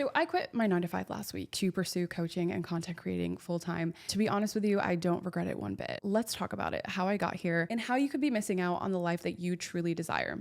So I quit my 9 to 5 last week to pursue coaching and content creating full time. To be honest with you, I don't regret it one bit. Let's talk about it, how I got here, and how you could be missing out on the life that you truly desire.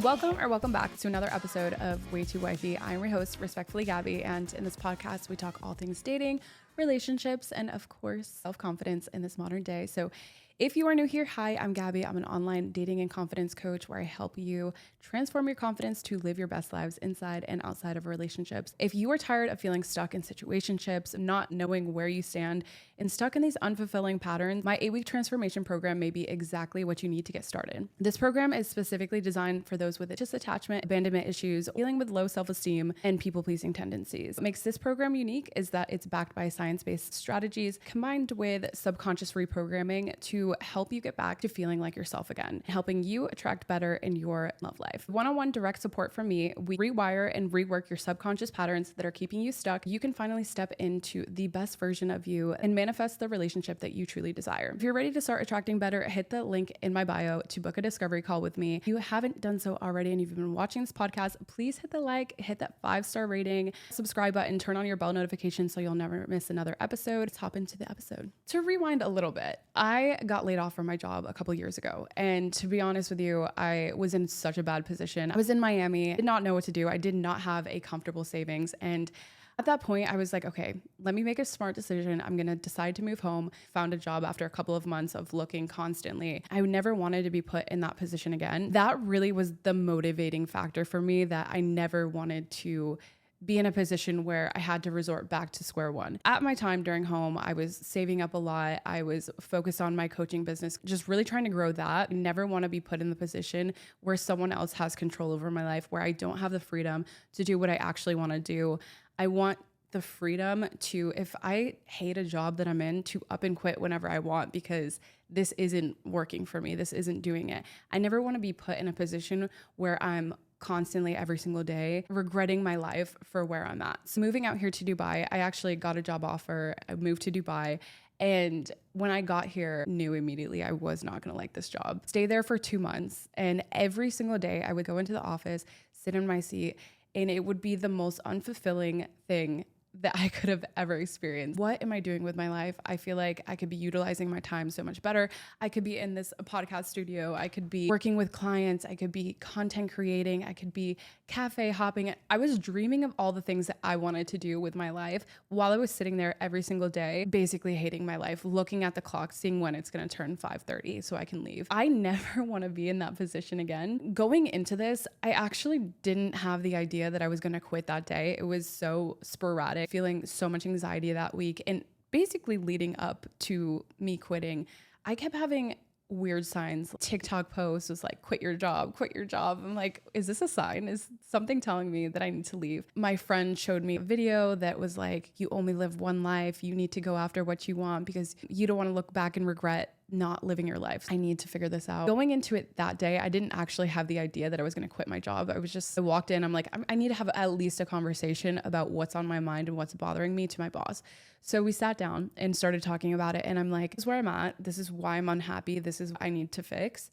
Welcome back to another episode of Way Too Wifey. I'm your host, Respectfully Gabby, and in this podcast, we talk all things dating, relationships, and of course, self-confidence in this modern day. So if you are new here, hi, I'm Gabby. I'm an online dating and confidence coach where I help you transform your confidence to live your best lives inside and outside of relationships. If you are tired of feeling stuck in situationships, not knowing where you stand, and stuck in these unfulfilling patterns, my 8-week transformation program may be exactly what you need to get started. This program is specifically designed for those with attachment, abandonment issues, dealing with low self-esteem, and people-pleasing tendencies. What makes this program unique is that it's backed by science-based strategies combined with subconscious reprogramming to help you get back to feeling like yourself again, helping you attract better in your love life. One-on-one direct support from me, we rewire and rework your subconscious patterns that are keeping you stuck. You can finally step into the best version of you and manifest the relationship that you truly desire. If you're ready to start attracting better, hit the link in my bio to book a discovery call with me. If you haven't done so already and you've been watching this podcast, please hit the like, hit that 5-star rating, subscribe button, turn on your bell notification so you'll never miss another episode. Let's hop into the episode. To rewind a little bit, I got laid off from my job a couple years ago. And to be honest with you, I was in such a bad position. I was in Miami, did not know what to do. I did not have a comfortable savings. And at that point, I was like, okay, let me make a smart decision. I'm going to decide to move home. Found a job after a couple of months of looking constantly. I never wanted to be put in that position again. That really was the motivating factor for me, that I never wanted to be in a position where I had to resort back to square one. At my time during home, I was saving up a lot. I was focused on my coaching business, just really trying to grow that. I never want to be put in the position where someone else has control over my life, where I don't have the freedom to do what I actually want to do. I want the freedom to, if I hate a job that I'm in, to up and quit whenever I want, because this isn't working for me. This isn't doing it. I never want to be put in a position where I'm constantly every single day regretting my life for where I'm at. So moving out here to Dubai, I actually got a job offer. I moved to Dubai. And when I got here, knew immediately I was not going to like this job. Stay there for 2 months. And every single day I would go into the office, sit in my seat, and it would be the most unfulfilling thing that I could have ever experienced. What am I doing with my life? I feel like I could be utilizing my time so much better. I could be in this podcast studio. I could be working with clients. I could be content creating. I could be cafe hopping. I was dreaming of all the things that I wanted to do with my life while I was sitting there every single day, basically hating my life, looking at the clock, seeing when it's going to turn 5:30 so I can leave. I never want to be in that position again. Going into this, I actually didn't have the idea that I was going to quit that day. It was so sporadic, feeling so much anxiety that week. And basically leading up to me quitting, I kept having weird signs. TikTok posts was like, quit your job, quit your job. I'm like, is this a sign? Is something telling me that I need to leave? My friend showed me a video that was like, you only live one life. You need to go after what you want because you don't want to look back and regret not living your life. I need to figure this out. Going into it that day, I didn't actually have the idea that I was going to quit my job. I walked in, I'm like, I need to have at least a conversation about what's on my mind and what's bothering me to my boss. So we sat down and started talking about it. And I'm like, this is where I'm at. This is why I'm unhappy. This is what I need to fix.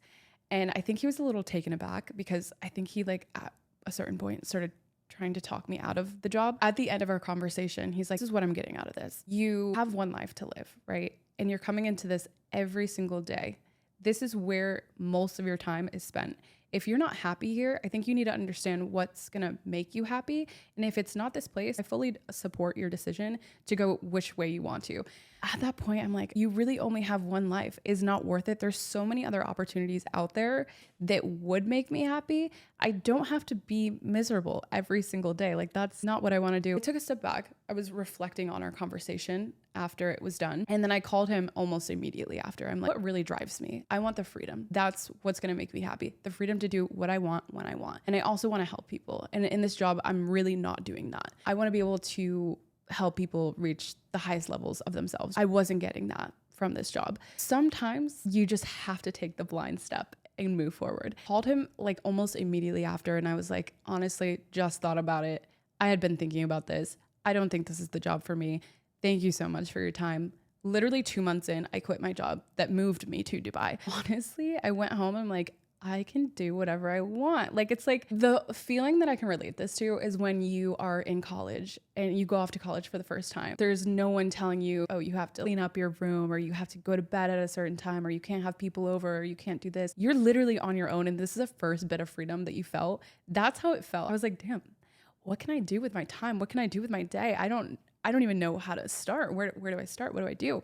And I think he was a little taken aback because I think he like at a certain point started trying to talk me out of the job. At the end of our conversation, he's like, this is what I'm getting out of this. You have one life to live, right? And you're coming into this every single day. This is where most of your time is spent. If you're not happy here, I think you need to understand what's going to make you happy. And if it's not this place, I fully support your decision to go which way you want to. At that point, I'm like, you really only have one life. Is not worth it. There's so many other opportunities out there that would make me happy. I don't have to be miserable every single day. Like, that's not what I want to do. I took a step back. I was reflecting on our conversation after it was done. And then I called him almost immediately after. I'm like, what really drives me? I want the freedom. That's what's going to make me happy. The freedom to do what I want when I want. And I also want to help people. And in this job, I'm really not doing that. I want to be able to help people reach the highest levels of themselves. I wasn't getting that from this job. Sometimes you just have to take the blind step and move forward. Called him like almost immediately after. And I was like, honestly, just thought about it. I had been thinking about this. I don't think this is the job for me. Thank you so much for your time. Literally 2 months in, I quit my job that moved me to Dubai. Honestly, I went home. I'm like, I can do whatever I want. Like, it's like the feeling that I can relate this to is when you are in college and you go off to college for the first time. There's no one telling you, oh, you have to clean up your room, or you have to go to bed at a certain time, or you can't have people over, or you can't do this. You're literally on your own. And this is the first bit of freedom that you felt. That's how it felt. I was like, damn, what can I do with my time? What can I do with my day? I don't even know how to start. Where do I start? What do I do?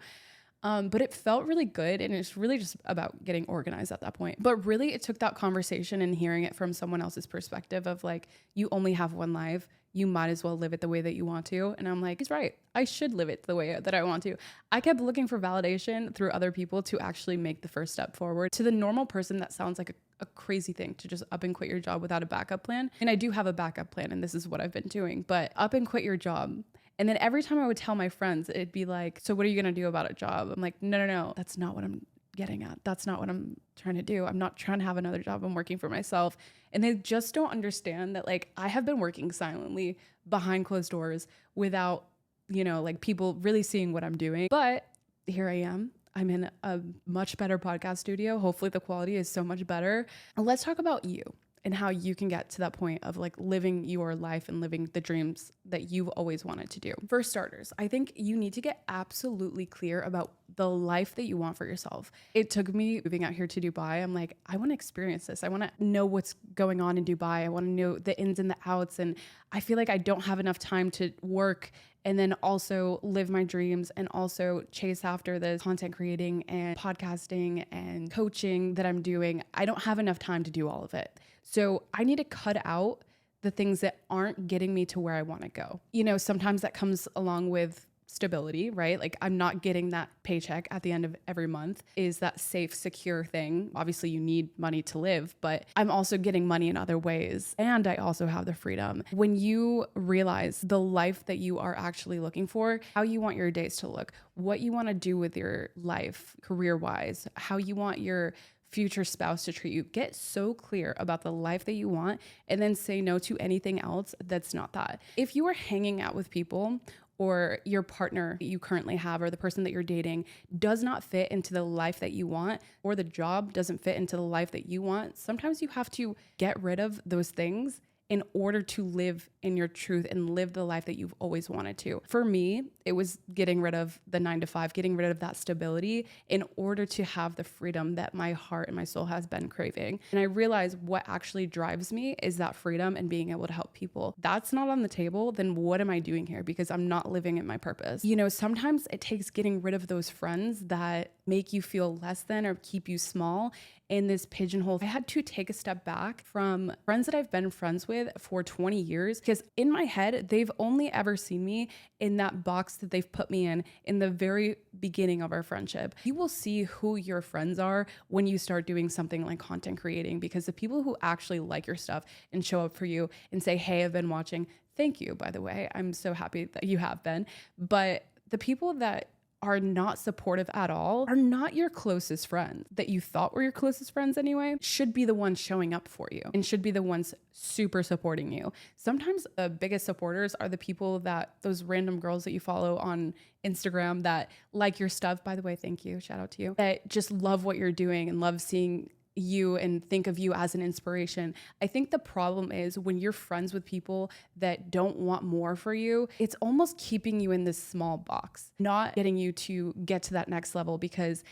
But it felt really good, and it's really just about getting organized at that point. But really, it took that conversation and hearing it from someone else's perspective of like, you only have one life. You might as well live it the way that you want to. And I'm like, he's right. I should live it the way that I want to. I kept looking for validation through other people to actually make the first step forward. To the normal person, that sounds like a crazy thing to just up and quit your job without a backup plan. And I do have a backup plan, and this is what I've been doing. But up and quit your job. And then every time I would tell my friends, it'd be like, so what are you going to do about a job? I'm like, no, that's not what I'm getting at. That's not what I'm trying to do. I'm not trying to have another job. I'm working for myself. And they just don't understand that, like, I have been working silently behind closed doors without, like, people really seeing what I'm doing. But here I am. I'm in a much better podcast studio. Hopefully the quality is so much better. Let's talk about you and how you can get to that point of like living your life and living the dreams that you've always wanted to do. For starters, I think you need to get absolutely clear about the life that you want for yourself. It took me moving out here to Dubai. I'm like, I want to experience this. I want to know what's going on in Dubai. I want to know the ins and the outs. And I feel like I don't have enough time to work and then also live my dreams and also chase after the content creating and podcasting and coaching that I'm doing. I don't have enough time to do all of it. So I need to cut out the things that aren't getting me to where I want to go. Sometimes that comes along with stability, right? Like, I'm not getting that paycheck at the end of every month. Is that safe, secure thing? Obviously you need money to live, but I'm also getting money in other ways. And I also have the freedom. When you realize the life that you are actually looking for, how you want your days to look, what you want to do with your life career-wise, how you want your future spouse to treat you, get so clear about the life that you want, and then say no to anything else that's not that. If you are hanging out with people, or your partner that you currently have, or the person that you're dating does not fit into the life that you want, or the job doesn't fit into the life that you want, sometimes you have to get rid of those things in order to live in your truth and live the life that you've always wanted to. For me, it was getting rid of the 9-to-5, getting rid of that stability in order to have the freedom that my heart and my soul has been craving. And I realized what actually drives me is that freedom and being able to help people. That's not on the table, then what am I doing here? Because I'm not living in my purpose. Sometimes it takes getting rid of those friends that make you feel less than or keep you small in this pigeonhole. I had to take a step back from friends that I've been friends with for 20 years because in my head, they've only ever seen me in that box that they've put me in the very beginning of our friendship. You will see who your friends are when you start doing something like content creating, because the people who actually like your stuff and show up for you and say, hey, I've been watching. Thank you, by the way. I'm so happy that you have been. But the people that are not supportive at all are not your closest friends that you thought were your closest friends anyway, should be the ones showing up for you and should be the ones super supporting you. Sometimes the biggest supporters are the people that those random girls that you follow on Instagram that like your stuff. By the way, thank you. Shout out to you. That just love what you're doing and love seeing you and think of you as an inspiration. I think the problem is when you're friends with people that don't want more for you, it's almost keeping you in this small box, not getting you to get to that next level. Because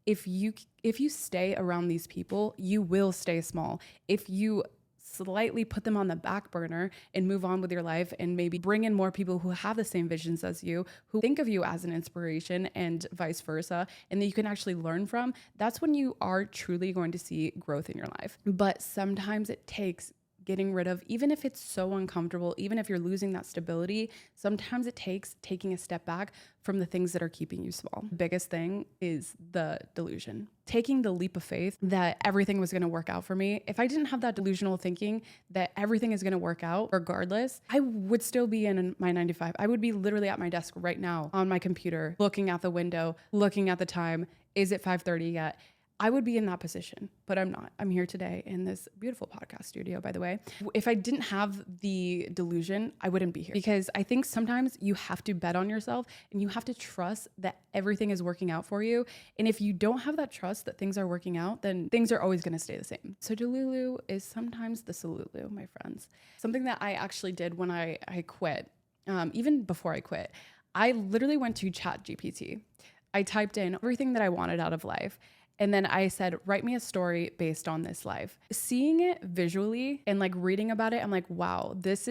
if you stay around these people, you will stay small. If you slightly put them on the back burner and move on with your life and maybe bring in more people who have the same visions as you, who think of you as an inspiration and vice versa, and that you can actually learn from, that's when you are truly going to see growth in your life. But sometimes it takes getting rid of, even if it's so uncomfortable, even if you're losing that stability, sometimes it takes taking a step back from the things that are keeping you small. The biggest thing is the delusion. Taking the leap of faith that everything was going to work out for me. If I didn't have that delusional thinking that everything is going to work out regardless, I would still be in my 9-to-5. I would be literally at my desk right now on my computer, looking out the window, looking at the time. Is it 5:30 yet? I would be in that position, but I'm not. I'm here today in this beautiful podcast studio, by the way. If I didn't have the delusion, I wouldn't be here, because I think sometimes you have to bet on yourself and you have to trust that everything is working out for you. And if you don't have that trust that things are working out, then things are always going to stay the same. So Delulu is sometimes the Salulu, my friends. Something that I actually did when I quit, even before I quit, I literally went to ChatGPT. I typed in everything that I wanted out of life. And then I said, write me a story based on this life. Seeing it visually and like reading about it, I'm like, wow, this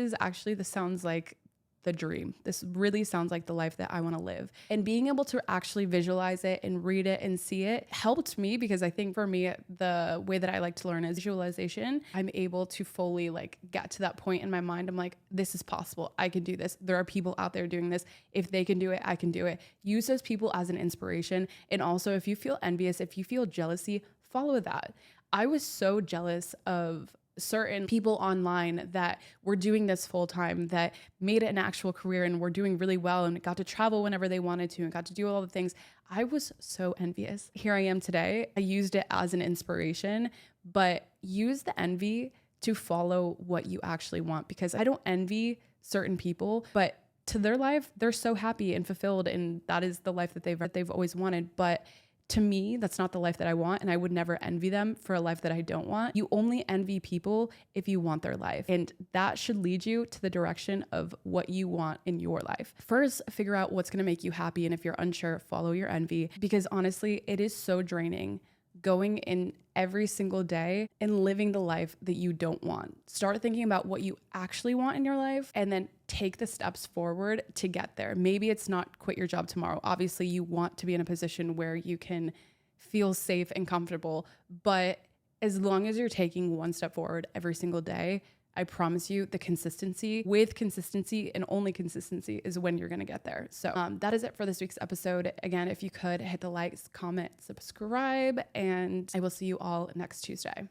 sounds like the dream. This really sounds like the life that I want to live. And being able to actually visualize it and read it and see it helped me, because I think for me, the way that I like to learn is visualization. I'm able to fully like get to that point in my mind. I'm like, this is possible. I can do this. There are people out there doing this. If they can do it, I can do it. Use those people as an inspiration. And also, if you feel envious, if you feel jealousy, follow that. I was so jealous of certain people online that were doing this full time, that made it an actual career and were doing really well and got to travel whenever they wanted to and got to do all the things. I was so envious. Here I am today. I used it as an inspiration, but use the envy to follow what you actually want, because I don't envy certain people, but to their life, they're so happy and fulfilled, and that is the life that they've always wanted. But to me, that's not the life that I want, and I would never envy them for a life that I don't want. You only envy people if you want their life, and that should lead you to the direction of what you want in your life. First, figure out what's gonna make you happy, and if you're unsure, follow your envy, because honestly, it is so draining going in every single day and living the life that you don't want. Start thinking about what you actually want in your life, and then take the steps forward to get there. Maybe it's not quit your job tomorrow. Obviously, you want to be in a position where you can feel safe and comfortable, but as long as you're taking one step forward every single day, I promise you the consistency and only consistency is when you're going to get there. So that is it for this week's episode. Again, if you could hit the likes, comment, subscribe, and I will see you all next Tuesday.